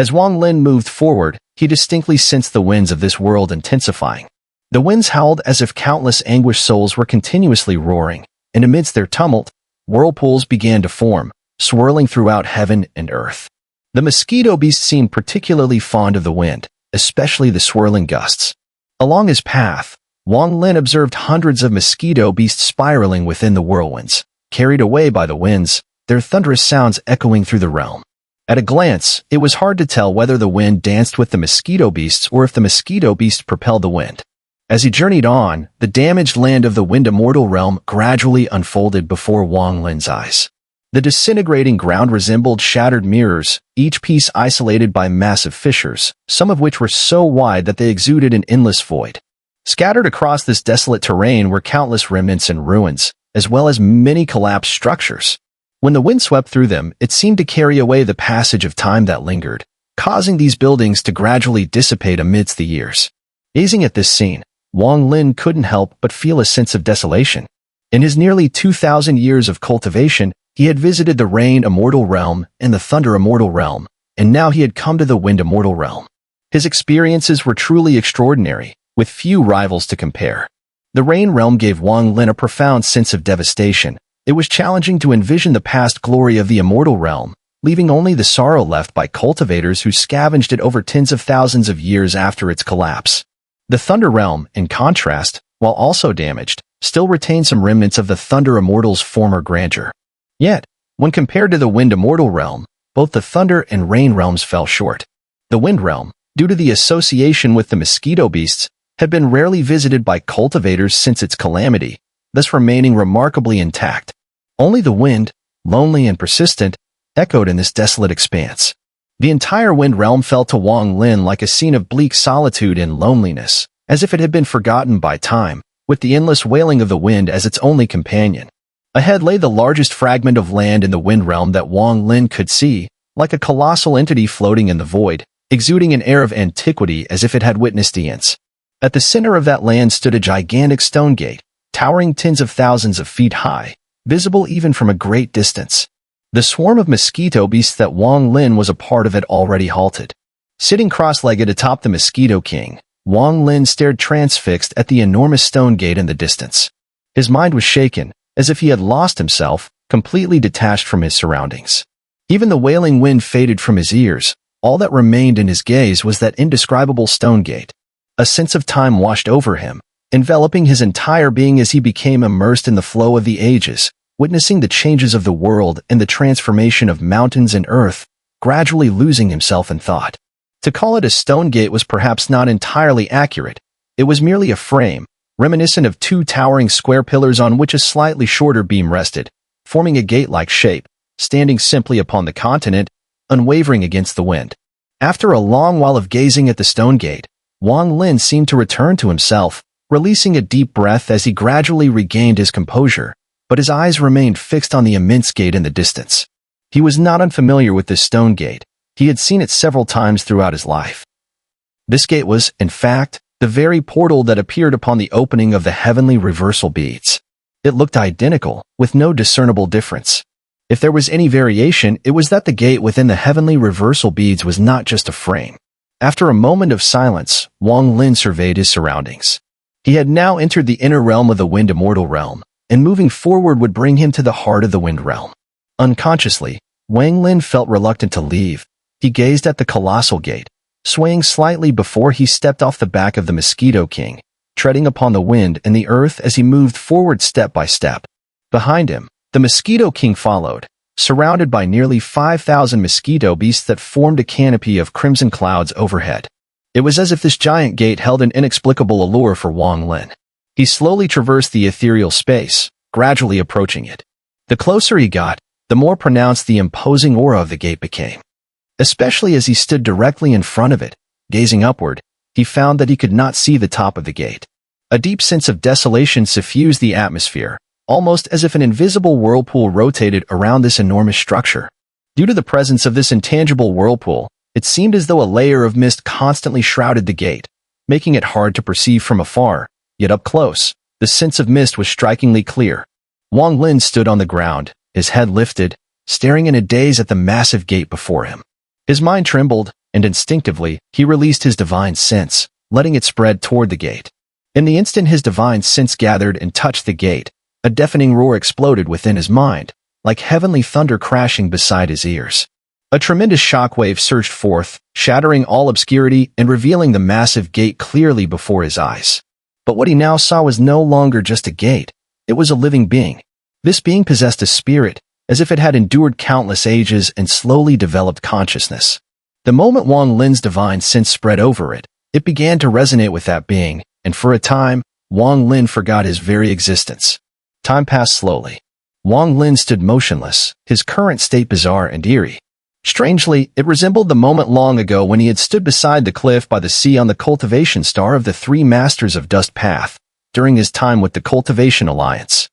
As Wang Lin moved forward, he distinctly sensed the winds of this world intensifying. The winds howled as if countless anguished souls were continuously roaring, and amidst their tumult, whirlpools began to form, swirling throughout heaven and earth. The mosquito beast seemed particularly fond of the wind, especially the swirling gusts. Along his path, Wang Lin observed hundreds of mosquito beasts spiraling within the whirlwinds, carried away by the winds, their thunderous sounds echoing through the realm. At a glance, it was hard to tell whether the wind danced with the mosquito beasts or if the mosquito beast propelled the wind. As he journeyed on, the damaged land of the Wind Immortal realm gradually unfolded before Wang Lin's eyes. The disintegrating ground resembled shattered mirrors, each piece isolated by massive fissures, some of which were so wide that they exuded an endless void. Scattered across this desolate terrain were countless remnants and ruins, as well as many collapsed structures. When the wind swept through them, it seemed to carry away the passage of time that lingered, causing these buildings to gradually dissipate amidst the years. Gazing at this scene, Wang Lin couldn't help but feel a sense of desolation. In his nearly 2,000 years of cultivation, he had visited the Rain Immortal realm and the Thunder Immortal realm, and now he had come to the Wind Immortal realm. His experiences were truly extraordinary, with few rivals to compare. The Rain realm gave Wang Lin a profound sense of devastation. It was challenging to envision the past glory of the Immortal realm, leaving only the sorrow left by cultivators who scavenged it over tens of thousands of years after its collapse. The Thunder realm, in contrast, while also damaged, still retained some remnants of the Thunder Immortal's former grandeur. Yet, when compared to the Wind Immortal realm, both the Thunder and Rain realms fell short. The Wind realm, due to the association with the mosquito beasts, had been rarely visited by cultivators since its calamity, thus remaining remarkably intact. Only the wind, lonely and persistent, echoed in this desolate expanse. The entire Wind realm felt to Wang Lin like a scene of bleak solitude and loneliness, as if it had been forgotten by time, with the endless wailing of the wind as its only companion. Ahead lay the largest fragment of land in the Wind realm that Wang Lin could see, like a colossal entity floating in the void, exuding an air of antiquity as if it had witnessed eons. At the center of that land stood a gigantic stone gate, towering tens of thousands of feet high, visible even from a great distance. The swarm of mosquito beasts that Wang Lin was a part of had already halted. Sitting cross-legged atop the Mosquito King, Wang Lin stared transfixed at the enormous stone gate in the distance. His mind was shaken, as if he had lost himself, completely detached from his surroundings. Even the wailing wind faded from his ears. All that remained in his gaze was that indescribable stone gate. A sense of time washed over him, enveloping his entire being as he became immersed in the flow of the ages, witnessing the changes of the world and the transformation of mountains and earth, gradually losing himself in thought. To call it a stone gate was perhaps not entirely accurate. It was merely a frame, reminiscent of two towering square pillars on which a slightly shorter beam rested, forming a gate-like shape, standing simply upon the continent, unwavering against the wind. After a long while of gazing at the stone gate, Wang Lin seemed to return to himself, releasing a deep breath as he gradually regained his composure, but his eyes remained fixed on the immense gate in the distance. He was not unfamiliar with this stone gate. He had seen it several times throughout his life. This gate was, in fact, the very portal that appeared upon the opening of the heavenly reversal beads. It looked identical, with no discernible difference. If there was any variation, it was that the gate within the heavenly reversal beads was not just a frame. After a moment of silence, Wang Lin surveyed his surroundings. He had now entered the inner realm of the Wind Immortal realm, and moving forward would bring him to the heart of the Wind realm. Unconsciously, Wang Lin felt reluctant to leave. He gazed at the colossal gate, swaying slightly before he stepped off the back of the Mosquito King, treading upon the wind and the earth as he moved forward step by step. Behind him, the Mosquito King followed, surrounded by nearly 5,000 mosquito beasts that formed a canopy of crimson clouds overhead. It was as if this giant gate held an inexplicable allure for Wang Lin. He slowly traversed the ethereal space, gradually approaching it. The closer he got, the more pronounced the imposing aura of the gate became. Especially as he stood directly in front of it, gazing upward, he found that he could not see the top of the gate. A deep sense of desolation suffused the atmosphere, almost as if an invisible whirlpool rotated around this enormous structure. Due to the presence of this intangible whirlpool, it seemed as though a layer of mist constantly shrouded the gate, making it hard to perceive from afar, yet up close, the sense of mist was strikingly clear. Wang Lin stood on the ground, his head lifted, staring in a daze at the massive gate before him. His mind trembled, and instinctively, he released his divine sense, letting it spread toward the gate. In the instant his divine sense gathered and touched the gate, a deafening roar exploded within his mind, like heavenly thunder crashing beside his ears. A tremendous shockwave surged forth, shattering all obscurity and revealing the massive gate clearly before his eyes. But what he now saw was no longer just a gate. It was a living being. This being possessed a spirit, as if it had endured countless ages and slowly developed consciousness. The moment Wang Lin's divine sense spread over it, it began to resonate with that being, and for a time, Wang Lin forgot his very existence. Time passed slowly. Wang Lin stood motionless, his current state bizarre and eerie. Strangely, it resembled the moment long ago when he had stood beside the cliff by the sea on the cultivation star of the three masters of Dust Path, during his time with the Cultivation Alliance,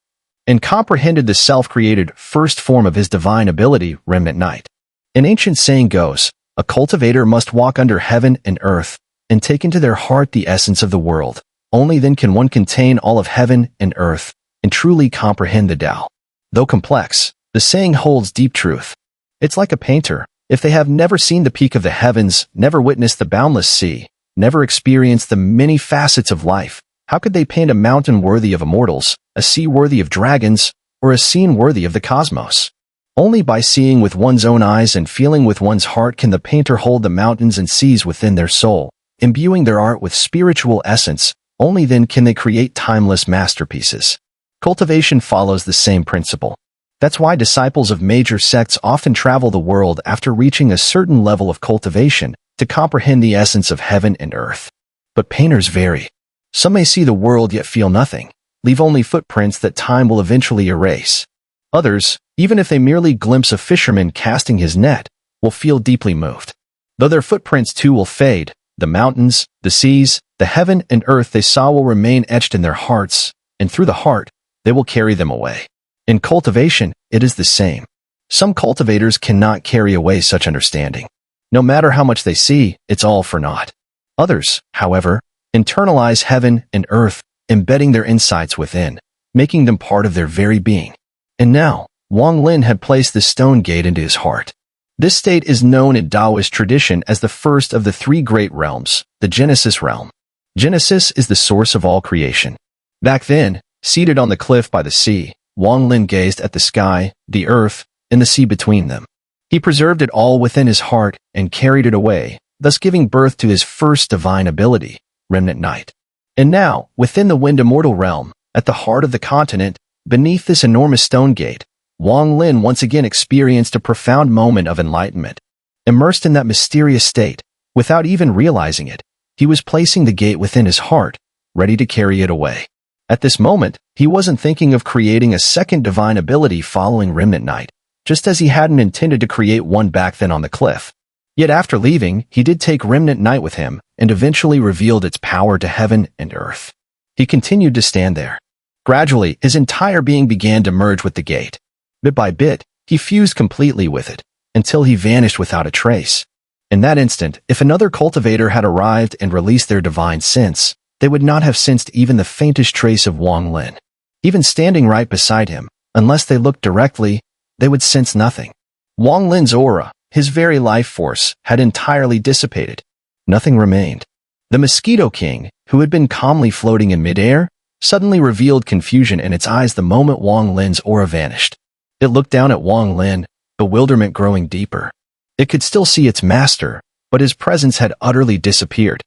and comprehended the self-created first form of his divine ability, Remnant Knight. An ancient saying goes, a cultivator must walk under heaven and earth, and take into their heart the essence of the world. Only then can one contain all of heaven and earth, and truly comprehend the Tao. Though complex, the saying holds deep truth. It's like a painter. If they have never seen the peak of the heavens, never witnessed the boundless sea, never experienced the many facets of life, how could they paint a mountain worthy of immortals, a sea worthy of dragons, or a scene worthy of the cosmos? Only by seeing with one's own eyes and feeling with one's heart can the painter hold the mountains and seas within their soul, imbuing their art with spiritual essence. Only then can they create timeless masterpieces. Cultivation follows the same principle. That's why disciples of major sects often travel the world after reaching a certain level of cultivation to comprehend the essence of heaven and earth. But painters vary. Some may see the world yet feel nothing, leave only footprints that time will eventually erase. Others, even if they merely glimpse a fisherman casting his net, will feel deeply moved. Though their footprints too will fade, the mountains, the seas, the heaven and earth they saw will remain etched in their hearts, and through the heart, they will carry them away. In cultivation, it is the same. Some cultivators cannot carry away such understanding. No matter how much they see, it's all for naught. Others, however, internalize heaven and earth, embedding their insights within, making them part of their very being. And now, Wang Lin had placed the stone gate into his heart. This state is known in Taoist tradition as the first of the three great realms, the Genesis realm. Genesis is the source of all creation. Back then, seated on the cliff by the sea, Wang Lin gazed at the sky, the earth, and the sea between them. He preserved it all within his heart and carried it away, thus giving birth to his first divine ability, Remnant Knight. And now, within the Wind Immortal realm, at the heart of the continent, beneath this enormous stone gate, Wang Lin once again experienced a profound moment of enlightenment. Immersed in that mysterious state, without even realizing it, he was placing the gate within his heart, ready to carry it away. At this moment, he wasn't thinking of creating a second divine ability following Remnant Knight, just as he hadn't intended to create one back then on the cliff. Yet after leaving, he did take Remnant Knight with him, and eventually revealed its power to heaven and earth. He continued to stand there. Gradually, his entire being began to merge with the gate. Bit by bit, he fused completely with it, until he vanished without a trace. In that instant, if another cultivator had arrived and released their divine sense, they would not have sensed even the faintest trace of Wang Lin. Even standing right beside him, unless they looked directly, they would sense nothing. Wang Lin's aura, his very life force, had entirely dissipated. Nothing remained. The Mosquito King, who had been calmly floating in midair, suddenly revealed confusion in its eyes the moment Wang Lin's aura vanished. It looked down at Wang Lin, bewilderment growing deeper. It could still see its master, but his presence had utterly disappeared.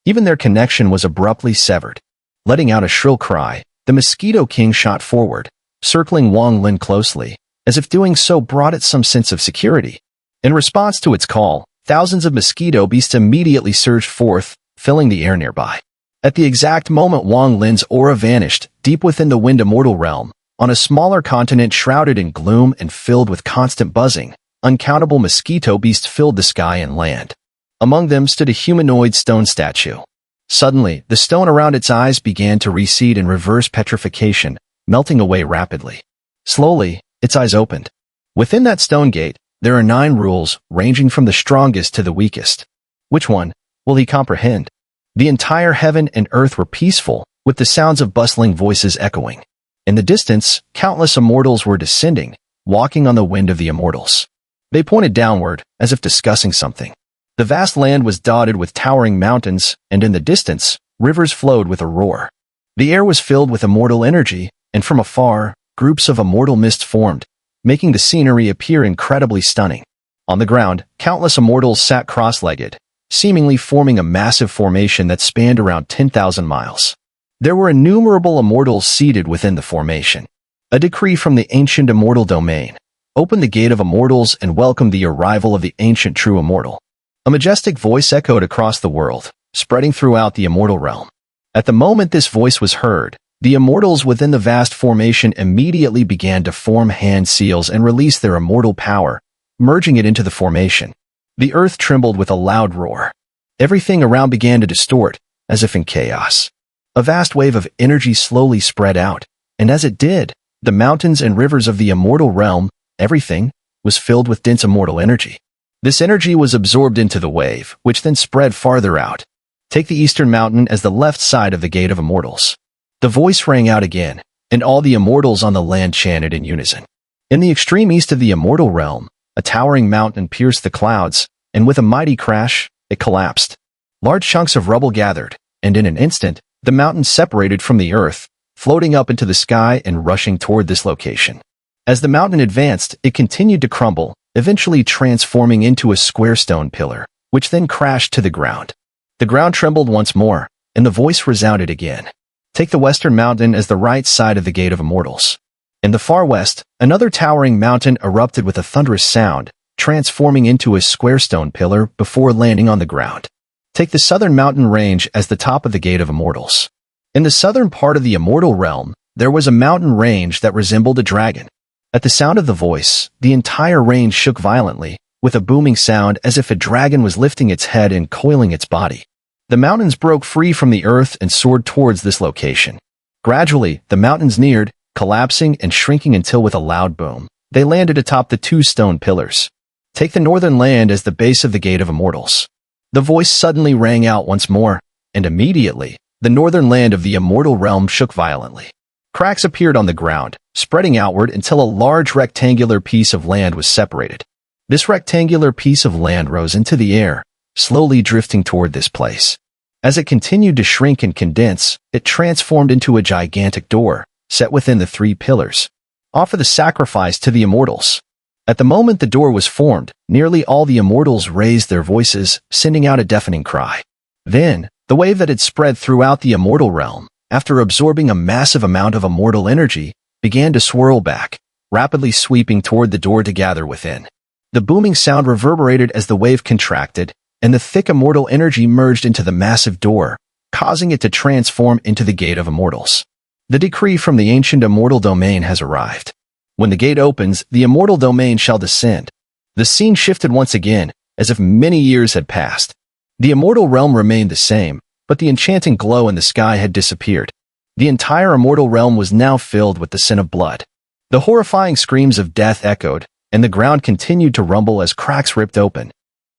Even their connection was abruptly severed. Letting out a shrill cry, the Mosquito King shot forward, circling Wang Lin closely, as if doing so brought it some sense of security. In response to its call, thousands of mosquito beasts immediately surged forth, filling the air nearby. At the exact moment Wang Lin's aura vanished, deep within the Wind Immortal realm, on a smaller continent shrouded in gloom and filled with constant buzzing, uncountable mosquito beasts filled the sky and land. Among them stood a humanoid stone statue. Suddenly, the stone around its eyes began to recede in reverse petrification, melting away rapidly. Slowly, its eyes opened. Within that stone gate, there are 9 rules, ranging from the strongest to the weakest. Which one will he comprehend? The entire heaven and earth were peaceful, with the sounds of bustling voices echoing. In the distance, countless immortals were descending, walking on the wind of the immortals. They pointed downward, as if discussing something. The vast land was dotted with towering mountains, and in the distance, rivers flowed with a roar. The air was filled with immortal energy, and from afar, groups of immortal mists formed, making the scenery appear incredibly stunning. On the ground, countless immortals sat cross-legged, seemingly forming a massive formation that spanned around 10,000 miles. There were innumerable immortals seated within the formation. A decree from the ancient immortal domain opened the gate of immortals and welcomed the arrival of the ancient true immortal. A majestic voice echoed across the world, spreading throughout the immortal realm. At the moment this voice was heard, the immortals within the vast formation immediately began to form hand seals and release their immortal power, merging it into the formation. The earth trembled with a loud roar. Everything around began to distort, as if in chaos. A vast wave of energy slowly spread out, and as it did, the mountains and rivers of the immortal realm, everything, was filled with dense immortal energy. This energy was absorbed into the wave, which then spread farther out. Take the eastern mountain as the left side of the Gate of Immortals. The voice rang out again, and all the immortals on the land chanted in unison. In the extreme east of the immortal realm, a towering mountain pierced the clouds, and with a mighty crash, it collapsed. Large chunks of rubble gathered, and in an instant, the mountain separated from the earth, floating up into the sky and rushing toward this location. As the mountain advanced, it continued to crumble, eventually transforming into a square stone pillar, which then crashed to the ground. The ground trembled once more, and the voice resounded again. Take the western mountain as the right side of the Gate of Immortals. In the far west, another towering mountain erupted with a thunderous sound, transforming into a square stone pillar before landing on the ground. Take the southern mountain range as the top of the Gate of Immortals. In the southern part of the immortal realm, there was a mountain range that resembled a dragon. At the sound of the voice, the entire range shook violently, with a booming sound as if a dragon was lifting its head and coiling its body. The mountains broke free from the earth and soared towards this location. Gradually, the mountains neared, collapsing and shrinking until with a loud boom, they landed atop the two stone pillars. Take the northern land as the base of the Gate of Immortals. The voice suddenly rang out once more, and immediately, the northern land of the immortal realm shook violently. Cracks appeared on the ground, spreading outward until a large rectangular piece of land was separated. This rectangular piece of land rose into the air, slowly drifting toward this place. As it continued to shrink and condense, it transformed into a gigantic door, set within the three pillars. Offer the sacrifice to the immortals. At the moment the door was formed, nearly all the immortals raised their voices, sending out a deafening cry. Then, the wave that had spread throughout the immortal realm, after absorbing a massive amount of immortal energy, began to swirl back, rapidly sweeping toward the door to gather within. The booming sound reverberated as the wave contracted, and the thick immortal energy merged into the massive door, causing it to transform into the Gate of Immortals. The decree from the ancient immortal domain has arrived. When the gate opens, the immortal domain shall descend. The scene shifted once again, as if many years had passed. The immortal realm remained the same, but the enchanting glow in the sky had disappeared. The entire immortal realm was now filled with the scent of blood. The horrifying screams of death echoed, and the ground continued to rumble as cracks ripped open.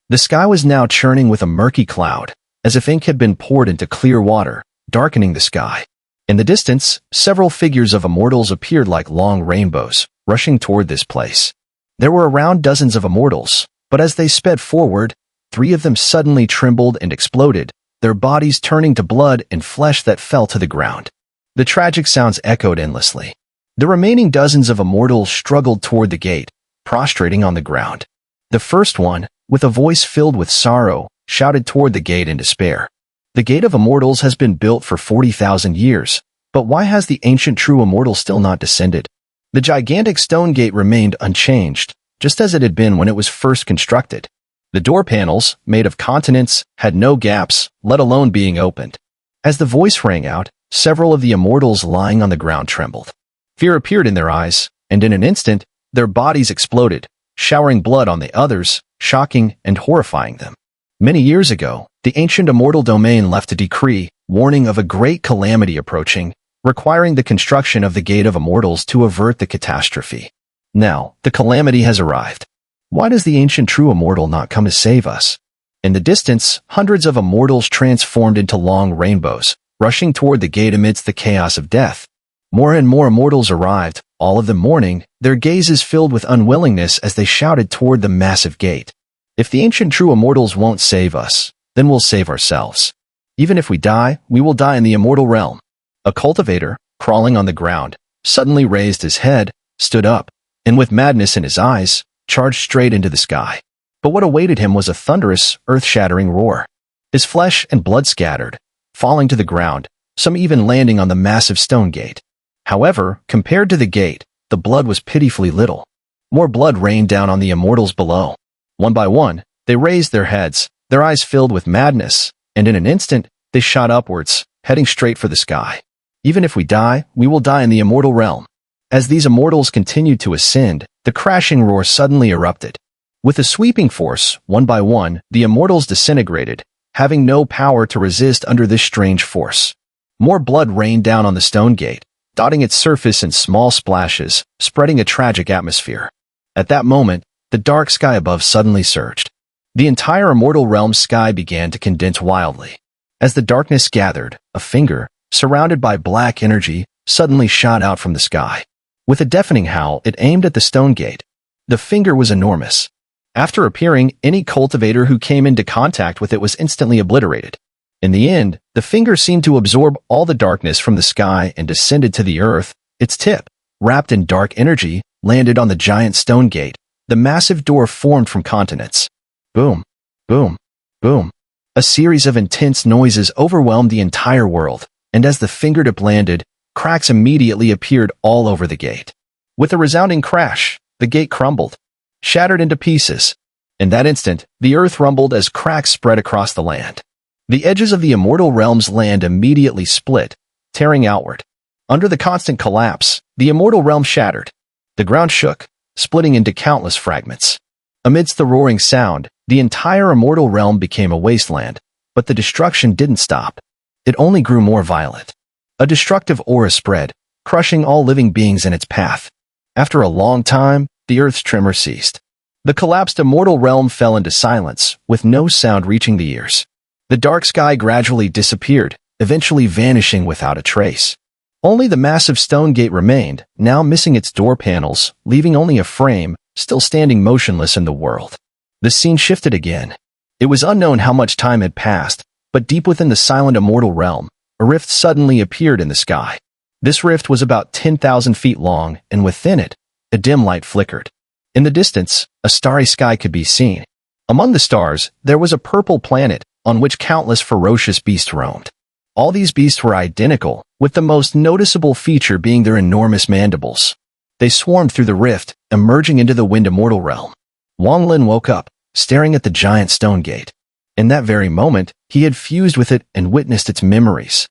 The sky was now churning with a murky cloud, as if ink had been poured into clear water, darkening the sky. In the distance, several figures of immortals appeared like long rainbows, rushing toward this place. There were around dozens of immortals, but as they sped forward, 3 of them suddenly trembled and exploded, their bodies turning to blood and flesh that fell to the ground. The tragic sounds echoed endlessly. The remaining dozens of immortals struggled toward the gate, prostrating on the ground. The first one, with a voice filled with sorrow, shouted toward the gate in despair. The Gate of Immortals has been built for 40,000 years, but why has the ancient true immortal still not descended? The gigantic stone gate remained unchanged, just as it had been when it was first constructed. The door panels, made of continents, had no gaps, let alone being opened. As the voice rang out, several of the immortals lying on the ground trembled. Fear appeared in their eyes, and in an instant, their bodies exploded, showering blood on the others, shocking and horrifying them. Many years ago, the ancient immortal domain left a decree, warning of a great calamity approaching, requiring the construction of the Gate of Immortals to avert the catastrophe. Now, the calamity has arrived. Why does the ancient true immortal not come to save us? In the distance, hundreds of immortals transformed into long rainbows, rushing toward the gate amidst the chaos of death. More and more immortals arrived, all of them mourning, their gazes filled with unwillingness as they shouted toward the massive gate. If the ancient true immortals won't save us, then we'll save ourselves. Even if we die, we will die in the immortal realm. A cultivator, crawling on the ground, suddenly raised his head, stood up, and with madness in his eyes, charged straight into the sky. But what awaited him was a thunderous, earth-shattering roar. His flesh and blood scattered, falling to the ground, some even landing on the massive stone gate. However, compared to the gate, the blood was pitifully little. More blood rained down on the immortals below. One by one, they raised their heads, their eyes filled with madness, and in an instant, they shot upwards, heading straight for the sky. Even if we die, we will die in the immortal realm. As these immortals continued to ascend, the crashing roar suddenly erupted. With a sweeping force, one by one, the immortals disintegrated, having no power to resist under this strange force. More blood rained down on the stone gate, dotting its surface in small splashes, spreading a tragic atmosphere. At that moment, the dark sky above suddenly surged. The entire immortal realm's sky began to condense wildly. As the darkness gathered, a finger, surrounded by black energy, suddenly shot out from the sky. With a deafening howl, it aimed at the stone gate. The finger was enormous. After appearing, any cultivator who came into contact with it was instantly obliterated. In the end, the finger seemed to absorb all the darkness from the sky and descended to the earth. Its tip, wrapped in dark energy, landed on the giant stone gate. The massive door formed from continents. Boom, boom, boom. A series of intense noises overwhelmed the entire world, and as the fingertip landed, cracks immediately appeared all over the gate. With a resounding crash, the gate crumbled, shattered into pieces. In that instant, the earth rumbled as cracks spread across the land. The edges of the immortal realm's land immediately split, tearing outward. Under the constant collapse, the immortal realm shattered. The ground shook, splitting into countless fragments. Amidst the roaring sound, the entire immortal realm became a wasteland, but the destruction didn't stop. It only grew more violent. A destructive aura spread, crushing all living beings in its path. After a long time, the earth's tremor ceased. The collapsed immortal realm fell into silence, with no sound reaching the ears. The dark sky gradually disappeared, eventually vanishing without a trace. Only the massive stone gate remained, now missing its door panels, leaving only a frame, still standing motionless in the world. The scene shifted again. It was unknown how much time had passed, but deep within the silent immortal realm, a rift suddenly appeared in the sky. This rift was about 10,000 feet long, and within it, a dim light flickered. In the distance, a starry sky could be seen. Among the stars, there was a purple planet, on which countless ferocious beasts roamed. All these beasts were identical, with the most noticeable feature being their enormous mandibles. They swarmed through the rift, emerging into the wind immortal realm. Wang Lin woke up, staring at the giant stone gate. In that very moment, he had fused with it and witnessed its memories.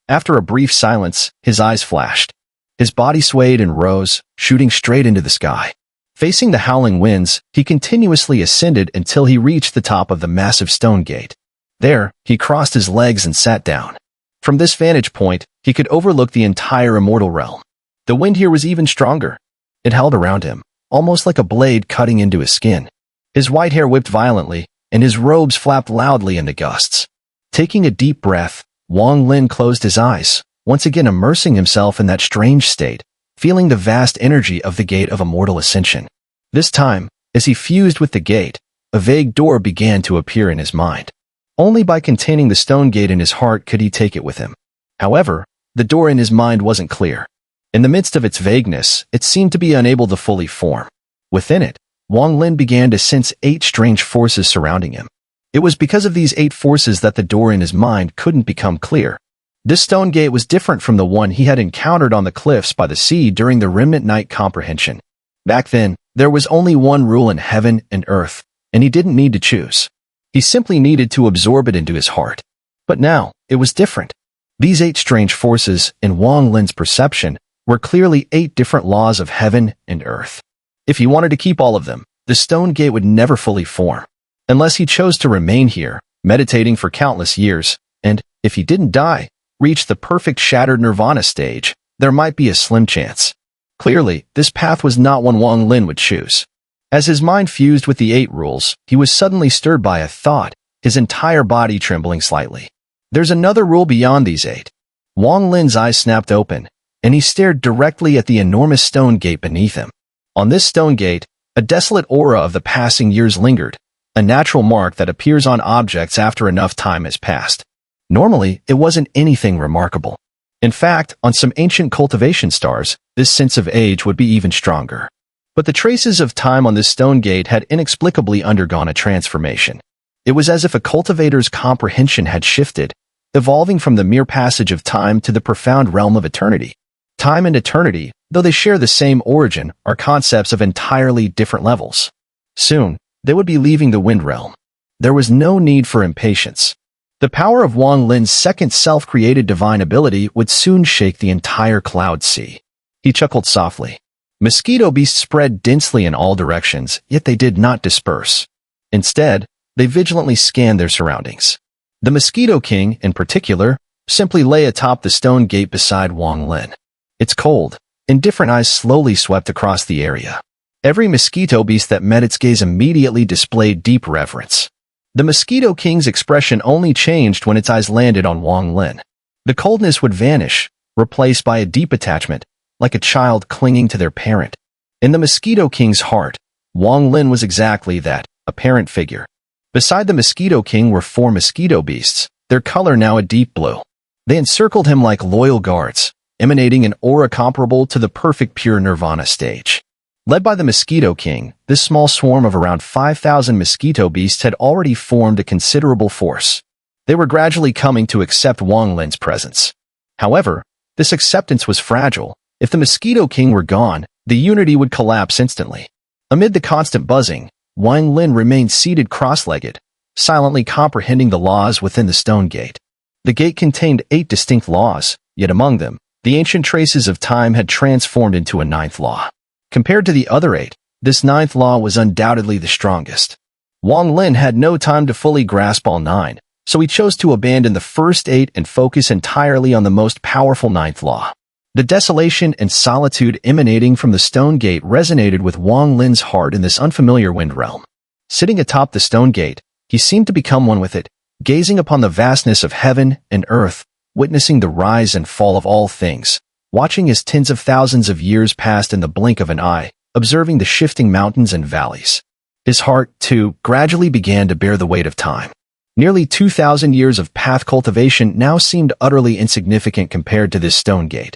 After a brief silence, his eyes flashed. His body swayed and rose, shooting straight into the sky. Facing the howling winds, he continuously ascended until he reached the top of the massive stone gate. There, he crossed his legs and sat down. From this vantage point, he could overlook the entire immortal realm. The wind here was even stronger. It howled around him, almost like a blade cutting into his skin. His white hair whipped violently, and his robes flapped loudly in the gusts. Taking a deep breath, Wang Lin closed his eyes, once again immersing himself in that strange state, feeling the vast energy of the gate of immortal ascension. This time, as he fused with the gate, a vague door began to appear in his mind. Only by containing the stone gate in his heart could he take it with him. However, the door in his mind wasn't clear. In the midst of its vagueness, it seemed to be unable to fully form. Within it, Wang Lin began to sense 8 strange forces surrounding him. It was because of these 8 forces that the door in his mind couldn't become clear. This stone gate was different from the one he had encountered on the cliffs by the sea during the Remnant Night comprehension. Back then, there was only one rule in heaven and earth, and he didn't need to choose. He simply needed to absorb it into his heart. But now, it was different. These 8 strange forces, in Wang Lin's perception, were clearly 8 different laws of heaven and earth. If he wanted to keep all of them, the stone gate would never fully form. Unless he chose to remain here, meditating for countless years, and, if he didn't die, reach the perfect shattered nirvana stage, there might be a slim chance. Clearly, this path was not one Wang Lin would choose. As his mind fused with the 8 rules, he was suddenly stirred by a thought, his entire body trembling slightly. There's another rule beyond these 8. Wang Lin's eyes snapped open, and he stared directly at the enormous stone gate beneath him. On this stone gate, a desolate aura of the passing years lingered, a natural mark that appears on objects after enough time has passed. Normally, it wasn't anything remarkable. In fact, on some ancient cultivation stars, this sense of age would be even stronger. But the traces of time on this stone gate had inexplicably undergone a transformation. It was as if a cultivator's comprehension had shifted, evolving from the mere passage of time to the profound realm of eternity. Time and eternity, though they share the same origin, are concepts of entirely different levels. Soon, they would be leaving the wind realm. There was no need for impatience. The power of Wang Lin's second self-created divine ability would soon shake the entire cloud sea. He chuckled softly. Mosquito beasts spread densely in all directions, yet they did not disperse. Instead, they vigilantly scanned their surroundings. The Mosquito King, in particular, simply lay atop the stone gate beside Wang Lin. Its cold, indifferent eyes slowly swept across the area. Every mosquito beast that met its gaze immediately displayed deep reverence. The Mosquito King's expression only changed when its eyes landed on Wang Lin. The coldness would vanish, replaced by a deep attachment, like a child clinging to their parent. In the Mosquito King's heart, Wang Lin was exactly that, a parent figure. Beside the Mosquito King were 4 mosquito beasts, their color now a deep blue. They encircled him like loyal guards, emanating an aura comparable to the perfect pure nirvana stage. Led by the Mosquito King, this small swarm of around 5,000 mosquito beasts had already formed a considerable force. They were gradually coming to accept Wang Lin's presence. However, this acceptance was fragile. If the Mosquito King were gone, the unity would collapse instantly. Amid the constant buzzing, Wang Lin remained seated cross-legged, silently comprehending the laws within the stone gate. The gate contained 8 distinct laws, yet among them, the ancient traces of time had transformed into a 9th law. Compared to the other 8, this 9th law was undoubtedly the strongest. Wang Lin had no time to fully grasp all 9, so he chose to abandon the first 8 and focus entirely on the most powerful 9th law. The desolation and solitude emanating from the stone gate resonated with Wang Lin's heart in this unfamiliar wind realm. Sitting atop the stone gate, he seemed to become one with it, gazing upon the vastness of heaven and earth, witnessing the rise and fall of all things, watching as tens of thousands of years passed in the blink of an eye, observing the shifting mountains and valleys. His heart, too, gradually began to bear the weight of time. Nearly 2,000 years of path cultivation now seemed utterly insignificant compared to this stone gate.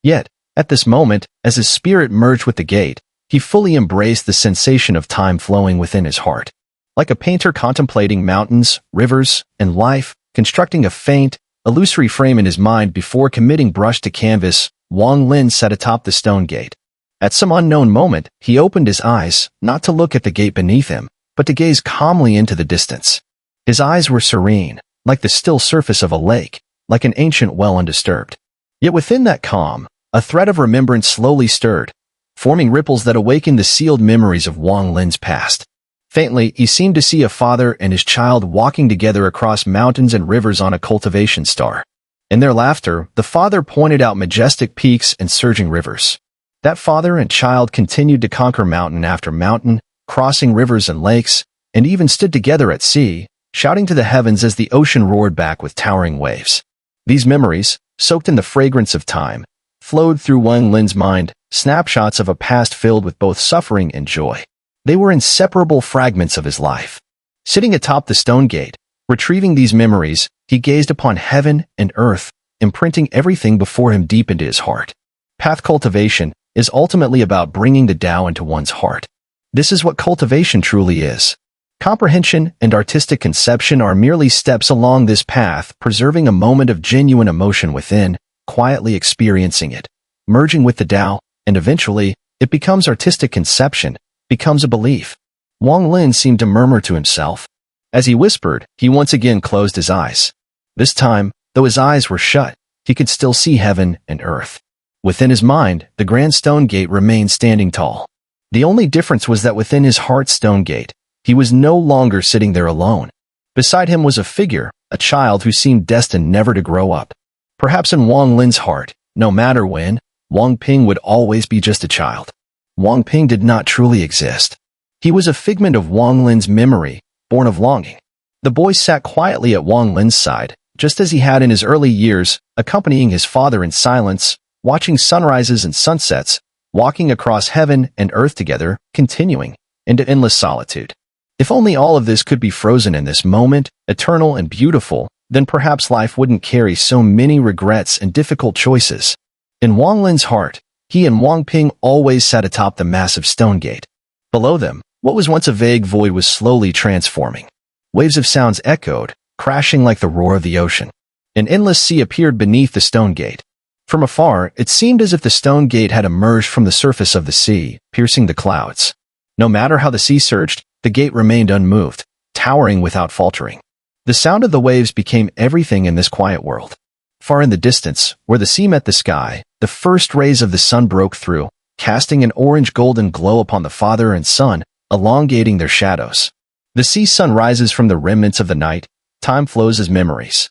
Yet, at this moment, as his spirit merged with the gate, he fully embraced the sensation of time flowing within his heart. Like a painter contemplating mountains, rivers, and life, constructing a faint, illusory frame in his mind before committing brush to canvas, Wang Lin sat atop the stone gate. At some unknown moment, he opened his eyes, not to look at the gate beneath him, but to gaze calmly into the distance. His eyes were serene, like the still surface of a lake, like an ancient well undisturbed. Yet within that calm, a thread of remembrance slowly stirred, forming ripples that awakened the sealed memories of Wang Lin's past. Faintly, he seemed to see a father and his child walking together across mountains and rivers on a cultivation star. In their laughter, the father pointed out majestic peaks and surging rivers. That father and child continued to conquer mountain after mountain, crossing rivers and lakes, and even stood together at sea, shouting to the heavens as the ocean roared back with towering waves. These memories, soaked in the fragrance of time, flowed through Wang Lin's mind, snapshots of a past filled with both suffering and joy. They were inseparable fragments of his life. Sitting atop the stone gate, retrieving these memories, he gazed upon heaven and earth, imprinting everything before him deep into his heart. Path cultivation is ultimately about bringing the Tao into one's heart. This is what cultivation truly is. Comprehension and artistic conception are merely steps along this path, preserving a moment of genuine emotion within, quietly experiencing it, merging with the Tao, and eventually, it becomes artistic conception, becomes a belief. Wang Lin seemed to murmur to himself. As he whispered, he once again closed his eyes. This time, though his eyes were shut, he could still see heaven and earth. Within his mind, the grand stone gate remained standing tall. The only difference was that within his heart's stone gate, he was no longer sitting there alone. Beside him was a figure, a child who seemed destined never to grow up. Perhaps in Wang Lin's heart, no matter when, Wang Ping would always be just a child. Wang Ping did not truly exist. He was a figment of Wang Lin's memory, born of longing. The boy sat quietly at Wang Lin's side, just as he had in his early years, accompanying his father in silence, watching sunrises and sunsets, walking across heaven and earth together, continuing into endless solitude. If only all of this could be frozen in this moment, eternal and beautiful, then perhaps life wouldn't carry so many regrets and difficult choices. In Wang Lin's heart, he and Wang Ping always sat atop the massive stone gate. Below them, what was once a vague void was slowly transforming. Waves of sounds echoed, crashing like the roar of the ocean. An endless sea appeared beneath the stone gate. From afar, it seemed as if the stone gate had emerged from the surface of the sea, piercing the clouds. No matter how the sea surged, the gate remained unmoved, towering without faltering. The sound of the waves became everything in this quiet world. Far in the distance, where the sea met the sky, the first rays of the sun broke through, casting an orange-golden glow upon the father and son, elongating their shadows. The sea sun rises from the remnants of the night. Time flows as memories.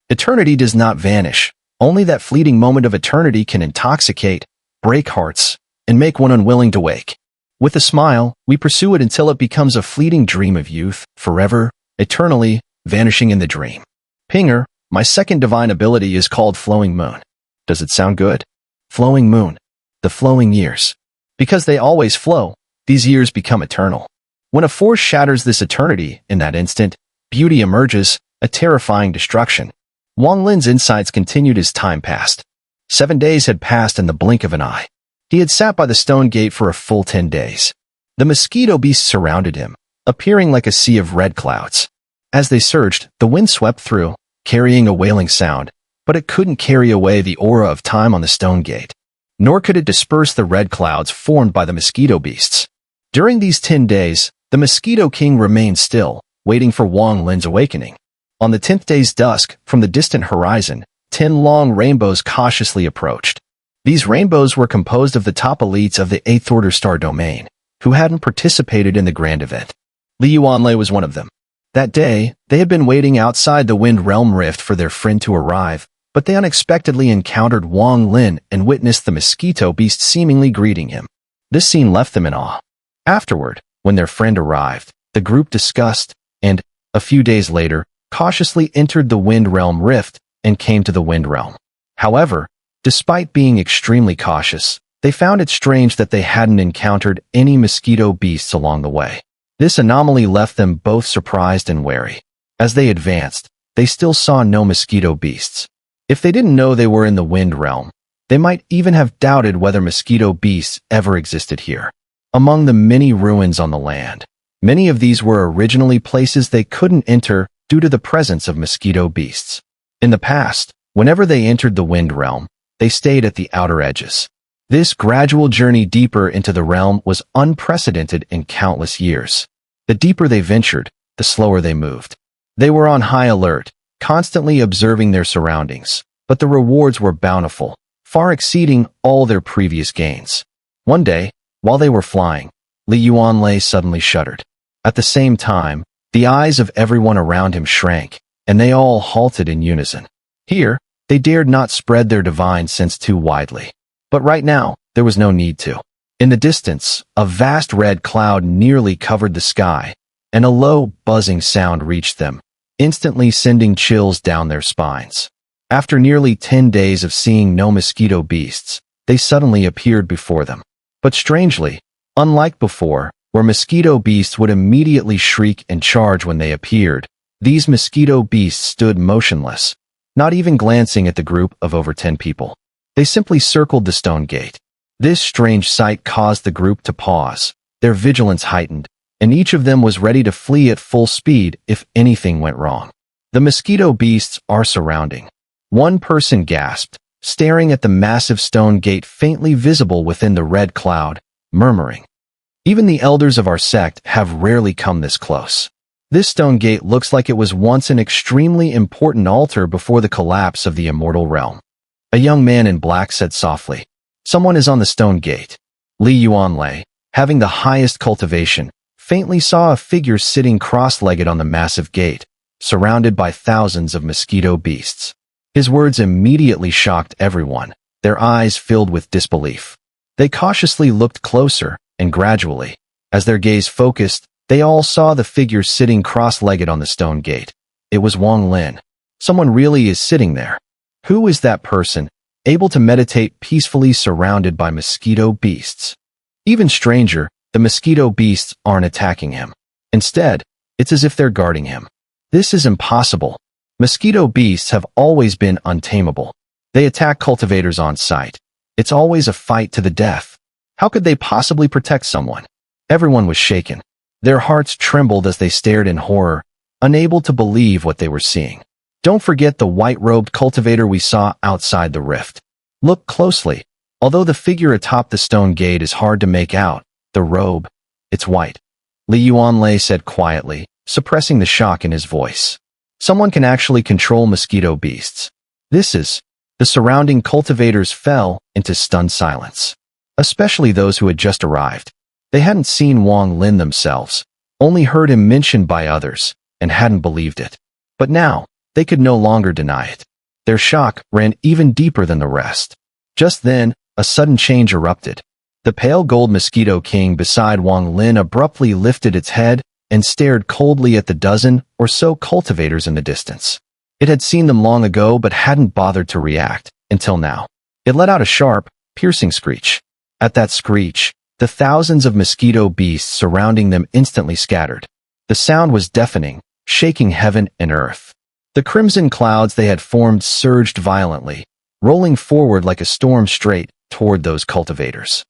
Eternity does not vanish. Only that fleeting moment of eternity can intoxicate, break hearts, and make one unwilling to wake. With a smile, we pursue it until it becomes a fleeting dream of youth, forever, eternally, vanishing in the dream. Pinger, my second divine ability is called Flowing Moon. Does it sound good? Flowing Moon. The flowing years. Because they always flow, these years become eternal. When a force shatters this eternity, in that instant, beauty emerges, a terrifying destruction. Wang Lin's insights continued as time passed. 7 days had passed in the blink of an eye. He had sat by the stone gate for a full 10 days. The mosquito beasts surrounded him, appearing like a sea of red clouds. As they surged, the wind swept through, carrying a wailing sound, but it couldn't carry away the aura of time on the stone gate. Nor could it disperse the red clouds formed by the mosquito beasts. During these 10 days, the Mosquito King remained still, waiting for Wang Lin's awakening. On the 10th day's dusk, from the distant horizon, 10 long rainbows cautiously approached. These rainbows were composed of the top elites of the 8th Order Star Domain, who hadn't participated in the grand event. Li Yuanlei was one of them. That day, they had been waiting outside the Wind Realm Rift for their friend to arrive, but they unexpectedly encountered Wang Lin and witnessed the mosquito beast seemingly greeting him. This scene left them in awe. Afterward, when their friend arrived, the group discussed, and, a few days later, cautiously entered the Wind Realm Rift and came to the Wind Realm. However, despite being extremely cautious, they found it strange that they hadn't encountered any mosquito beasts along the way. This anomaly left them both surprised and wary. As they advanced, they still saw no mosquito beasts. If they didn't know they were in the Wind Realm, they might even have doubted whether mosquito beasts ever existed here. Among the many ruins on the land, many of these were originally places they couldn't enter due to the presence of mosquito beasts. In the past, whenever they entered the Wind Realm, they stayed at the outer edges. This gradual journey deeper into the realm was unprecedented in countless years. The deeper they ventured, the slower they moved. They were on high alert, constantly observing their surroundings, but the rewards were bountiful, far exceeding all their previous gains. One day, while they were flying, Li Yuanlei suddenly shuddered. At the same time, the eyes of everyone around him shrank, and they all halted in unison. Here, they dared not spread their divine sense too widely. But right now, there was no need to. In the distance, a vast red cloud nearly covered the sky, and a low, buzzing sound reached them, instantly sending chills down their spines. After nearly 10 days of seeing no mosquito beasts, they suddenly appeared before them. But strangely, unlike before, where mosquito beasts would immediately shriek and charge when they appeared, these mosquito beasts stood motionless, not even glancing at the group of over 10 people. They simply circled the stone gate. This strange sight caused the group to pause, their vigilance heightened, and each of them was ready to flee at full speed if anything went wrong. The mosquito beasts are surrounding. One person gasped, staring at the massive stone gate faintly visible within the red cloud, murmuring, "Even the elders of our sect have rarely come this close. This stone gate looks like it was once an extremely important altar before the collapse of the immortal realm." A young man in black said softly, "Someone is on the stone gate." Li Yuanlei, having the highest cultivation, faintly saw a figure sitting cross-legged on the massive gate, surrounded by thousands of mosquito beasts. His words immediately shocked everyone, their eyes filled with disbelief. They cautiously looked closer, and gradually, as their gaze focused, they all saw the figure sitting cross-legged on the stone gate. It was Wang Lin. Someone really is sitting there. Who is that person, able to meditate peacefully surrounded by mosquito beasts? Even stranger, the mosquito beasts aren't attacking him. Instead, it's as if they're guarding him. This is impossible. Mosquito beasts have always been untamable. They attack cultivators on sight. It's always a fight to the death. How could they possibly protect someone? Everyone was shaken. Their hearts trembled as they stared in horror, unable to believe what they were seeing. Don't forget the white-robed cultivator we saw outside the rift. Look closely. Although the figure atop the stone gate is hard to make out, the robe, it's white. Li Yuanlei said quietly, suppressing the shock in his voice. Someone can actually control mosquito beasts. The surrounding cultivators fell into stunned silence, especially those who had just arrived. They hadn't seen Wang Lin themselves, only heard him mentioned by others, and hadn't believed it. But now, they could no longer deny it. Their shock ran even deeper than the rest. Just then, a sudden change erupted. The pale gold Mosquito King beside Wang Lin abruptly lifted its head and stared coldly at the dozen or so cultivators in the distance. It had seen them long ago but hadn't bothered to react, until now. It let out a sharp, piercing screech. At that screech, the thousands of mosquito beasts surrounding them instantly scattered. The sound was deafening, shaking heaven and earth. The crimson clouds they had formed surged violently, rolling forward like a storm straight toward those cultivators.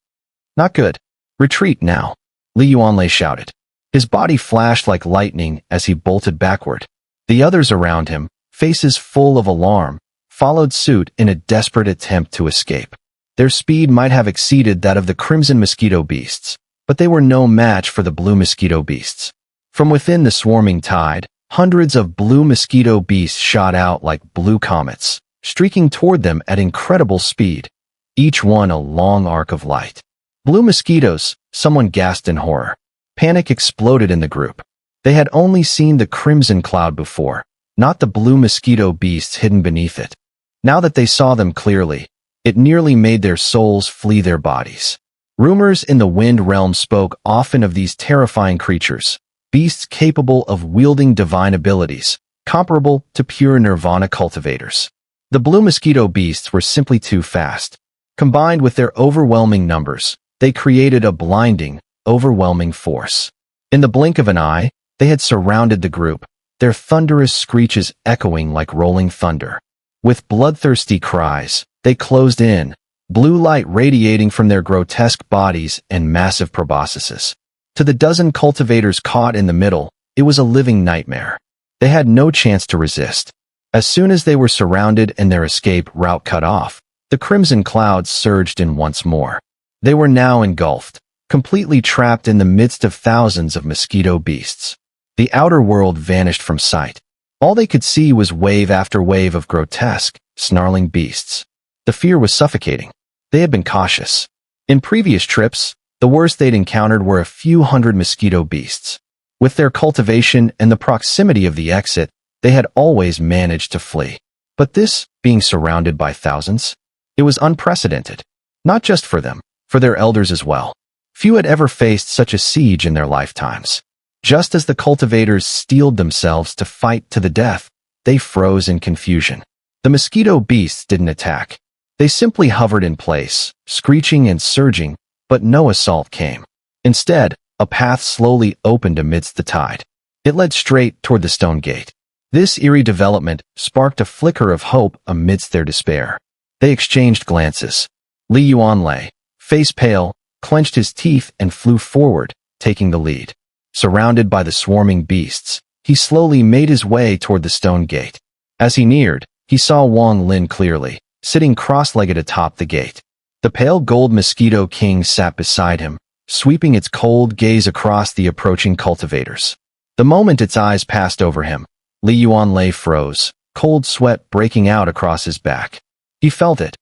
Not good. Retreat now, Li Yuanlei shouted. His body flashed like lightning as he bolted backward. The others around him, faces full of alarm, followed suit in a desperate attempt to escape. Their speed might have exceeded that of the crimson mosquito beasts, but they were no match for the blue mosquito beasts. From within the swarming tide, hundreds of blue mosquito beasts shot out like blue comets, streaking toward them at incredible speed, each one a long arc of light. Blue mosquitoes, someone gasped in horror. Panic exploded in the group. They had only seen the crimson cloud before, not the blue mosquito beasts hidden beneath it. Now that they saw them clearly, it nearly made their souls flee their bodies. Rumors in the wind realm spoke often of these terrifying creatures, beasts capable of wielding divine abilities, comparable to pure nirvana cultivators. The blue mosquito beasts were simply too fast. Combined with their overwhelming numbers, they created a blinding, overwhelming force. In the blink of an eye, they had surrounded the group, their thunderous screeches echoing like rolling thunder. With bloodthirsty cries, they closed in, blue light radiating from their grotesque bodies and massive proboscises. To the dozen cultivators caught in the middle, it was a living nightmare. They had no chance to resist. As soon as they were surrounded and their escape route cut off, the crimson clouds surged in once more. They were now engulfed, completely trapped in the midst of thousands of mosquito beasts. The outer world vanished from sight. All they could see was wave after wave of grotesque, snarling beasts. The fear was suffocating. They had been cautious. In previous trips, the worst they'd encountered were a few hundred mosquito beasts. With their cultivation and the proximity of the exit, they had always managed to flee. But this, being surrounded by thousands, it was unprecedented. Not just for them, for their elders as well. Few had ever faced such a siege in their lifetimes. Just as the cultivators steeled themselves to fight to the death, they froze in confusion. The mosquito beasts didn't attack. They simply hovered in place, screeching and surging, but no assault came. Instead, a path slowly opened amidst the tide. It led straight toward the stone gate. This eerie development sparked a flicker of hope amidst their despair. They exchanged glances. Li Yuanlei, face pale, clenched his teeth and flew forward, taking the lead. Surrounded by the swarming beasts, he slowly made his way toward the stone gate. As he neared, he saw Wang Lin clearly, sitting cross-legged atop the gate. The pale gold Mosquito King sat beside him, sweeping its cold gaze across the approaching cultivators. The moment its eyes passed over him, Li Yuanlei froze, cold sweat breaking out across his back. He felt it.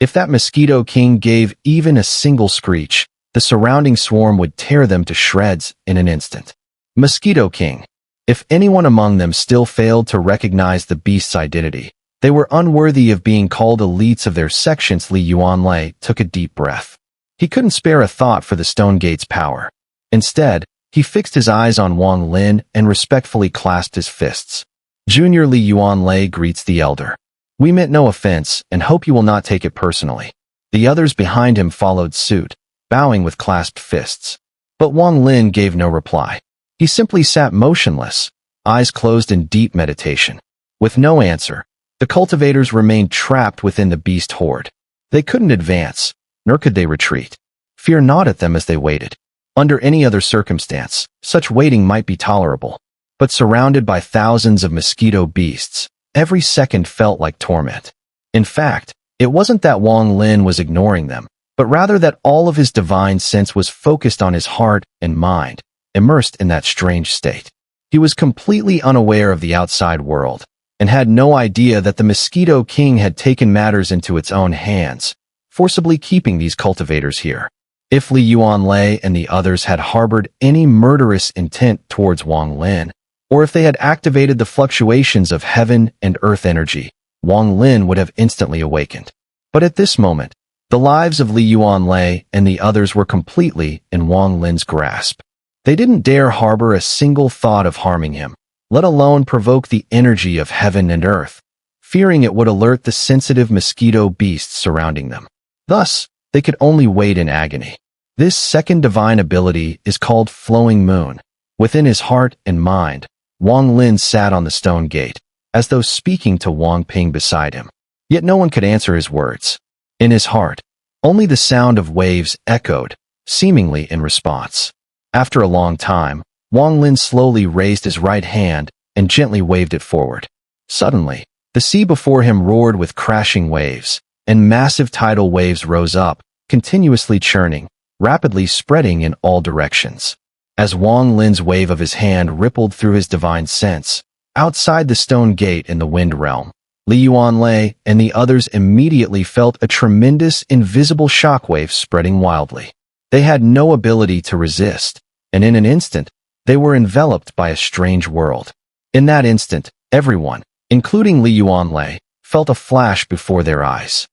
If that Mosquito King gave even a single screech, the surrounding swarm would tear them to shreds in an instant. Mosquito King. If anyone among them still failed to recognize the beast's identity, they were unworthy of being called elites of their sections. Li Yuanlei took a deep breath. He couldn't spare a thought for the stone gate's power. Instead, he fixed his eyes on Wang Lin and respectfully clasped his fists. Junior Li Yuanlei greets the elder. We meant no offense and hope you will not take it personally. The others behind him followed suit, bowing with clasped fists. But Wang Lin gave no reply. He simply sat motionless, eyes closed in deep meditation. With no answer, the cultivators remained trapped within the beast horde. They couldn't advance, nor could they retreat. Fear gnawed at them as they waited. Under any other circumstance, such waiting might be tolerable. But surrounded by thousands of mosquito beasts, every second felt like torment. In fact, it wasn't that Wang Lin was ignoring them, but rather that all of his divine sense was focused on his heart and mind, immersed in that strange state. He was completely unaware of the outside world, and had no idea that the Mosquito King had taken matters into its own hands, forcibly keeping these cultivators here. If Li Yuanlei and the others had harbored any murderous intent towards Wang Lin, or if they had activated the fluctuations of heaven and earth energy, Wang Lin would have instantly awakened. But at this moment, the lives of Li Yuanlei and the others were completely in Wang Lin's grasp. They didn't dare harbor a single thought of harming him, let alone provoke the energy of heaven and earth, fearing it would alert the sensitive mosquito beasts surrounding them. Thus, they could only wait in agony. This second divine ability is called Flowing Moon. Within his heart and mind, Wang Lin sat on the stone gate, as though speaking to Wang Ping beside him. Yet no one could answer his words. In his heart, only the sound of waves echoed, seemingly in response. After a long time, Wang Lin slowly raised his right hand and gently waved it forward. Suddenly, the sea before him roared with crashing waves, and massive tidal waves rose up, continuously churning, rapidly spreading in all directions. As Wang Lin's wave of his hand rippled through his divine sense, outside the stone gate in the wind realm, Li Yuanlei and the others immediately felt a tremendous invisible shockwave spreading wildly. They had no ability to resist, and in an instant, they were enveloped by a strange world. In that instant, everyone, including Li Yuanlei, felt a flash before their eyes.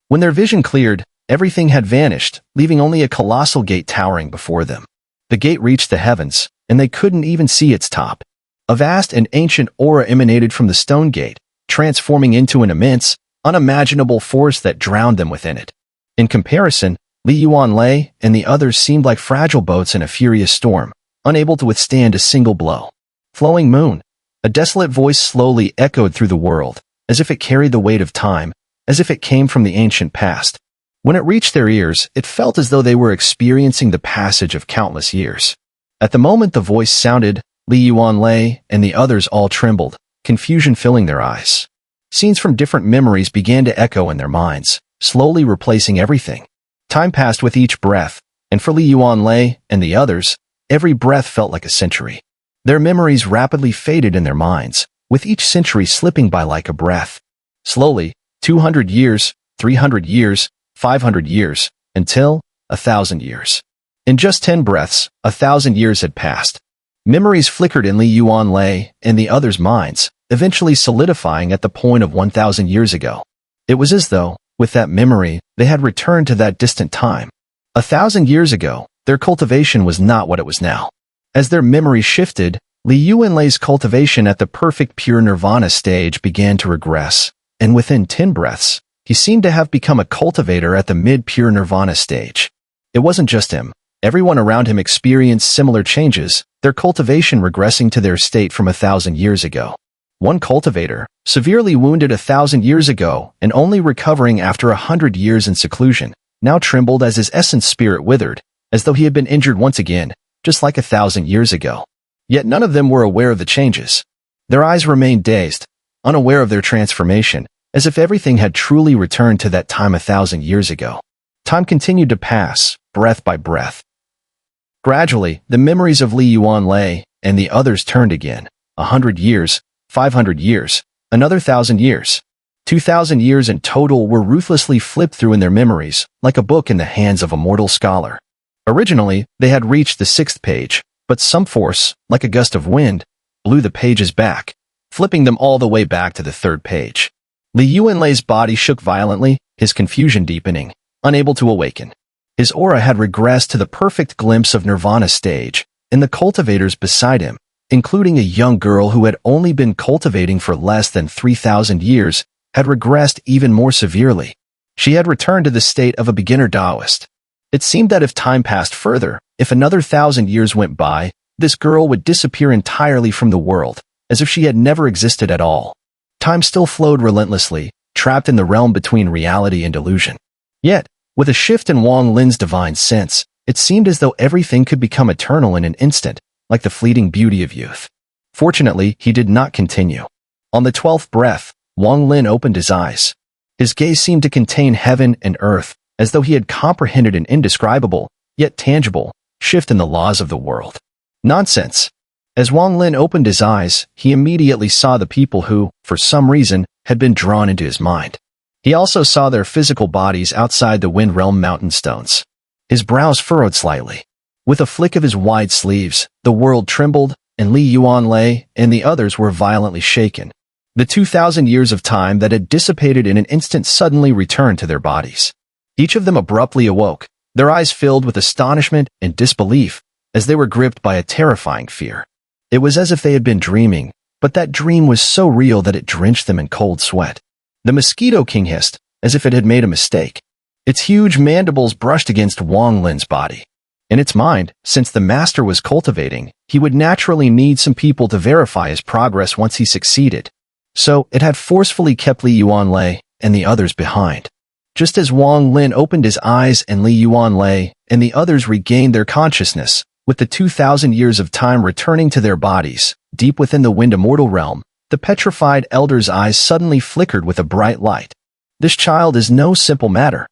When their vision cleared, everything had vanished, leaving only a colossal gate towering before them. The gate reached the heavens, and they couldn't even see its top. A vast and ancient aura emanated from the stone gate, transforming into an immense, unimaginable force that drowned them within it. In comparison, Li Yuanlei and the others seemed like fragile boats in a furious storm, unable to withstand a single blow. Flowing Moon. A desolate voice slowly echoed through the world, as if it carried the weight of time, as if it came from the ancient past. When it reached their ears, it felt as though they were experiencing the passage of countless years. At the moment the voice sounded, Li Yuanlei and the others all trembled, confusion filling their eyes. Scenes from different memories began to echo in their minds, slowly replacing everything. Time passed with each breath, and for Li Yuanlei and the others, every breath felt like a century. Their memories rapidly faded in their minds, with each century slipping by like a breath. Slowly, 200 years, 300 years, 500 years, until 1,000 years. In just 10 breaths, 1,000 years had passed. Memories flickered in Li Yuanlei and the others' minds, eventually solidifying at the point of 1,000 years ago. It was as though, with that memory, they had returned to that distant time. 1,000 years ago, their cultivation was not what it was now. As their memory shifted, Li Yuanlei's cultivation at the perfect pure nirvana stage began to regress, and within 10 breaths, he seemed to have become a cultivator at the mid-pure nirvana stage. It wasn't just him. Everyone around him experienced similar changes, their cultivation regressing to their state from 1,000 years ago. One cultivator, severely wounded 1,000 years ago and only recovering after 100 years in seclusion, now trembled as his essence spirit withered, as though he had been injured once again, just like 1,000 years ago. Yet none of them were aware of the changes. Their eyes remained dazed, unaware of their transformation, as if everything had truly returned to that time 1,000 years ago. Time continued to pass, breath by breath. Gradually, the memories of Li Yuanlei and the others turned again. 100 years, 500 years, another 1,000 years. 2,000 years in total were ruthlessly flipped through in their memories, like a book in the hands of a mortal scholar. Originally, they had reached the 6th page, but some force, like a gust of wind, blew the pages back, flipping them all the way back to the 3rd page. Li Yuanlei's body shook violently, his confusion deepening, unable to awaken. His aura had regressed to the perfect glimpse of nirvana stage, and the cultivators beside him, including a young girl who had only been cultivating for less than 3,000 years, had regressed even more severely. She had returned to the state of a beginner Taoist. It seemed that if time passed further, if another 1,000 years went by, this girl would disappear entirely from the world, as if she had never existed at all. Time still flowed relentlessly, trapped in the realm between reality and illusion. Yet, with a shift in Wang Lin's divine sense, it seemed as though everything could become eternal in an instant, like the fleeting beauty of youth. Fortunately, he did not continue. On the 12th breath, Wang Lin opened his eyes. His gaze seemed to contain heaven and earth, as though he had comprehended an indescribable, yet tangible, shift in the laws of the world. Nonsense. As Wang Lin opened his eyes, he immediately saw the people who, for some reason, had been drawn into his mind. He also saw their physical bodies outside the Wind Realm mountain stones. His brows furrowed slightly. With a flick of his wide sleeves, the world trembled, and Li Yuanlei and the others were violently shaken. The 2,000 years of time that had dissipated in an instant suddenly returned to their bodies. Each of them abruptly awoke, their eyes filled with astonishment and disbelief, as they were gripped by a terrifying fear. It was as if they had been dreaming, but that dream was so real that it drenched them in cold sweat. The Mosquito King hissed, as if it had made a mistake. Its huge mandibles brushed against Wang Lin's body. In its mind, since the master was cultivating, he would naturally need some people to verify his progress once he succeeded. So, it had forcefully kept Li Yuanlei and the others behind. Just as Wang Lin opened his eyes and Li Yuanlei and the others regained their consciousness, with the 2,000 years of time returning to their bodies, deep within the Wind Immortal realm, the petrified elder's eyes suddenly flickered with a bright light. This child is no simple matter,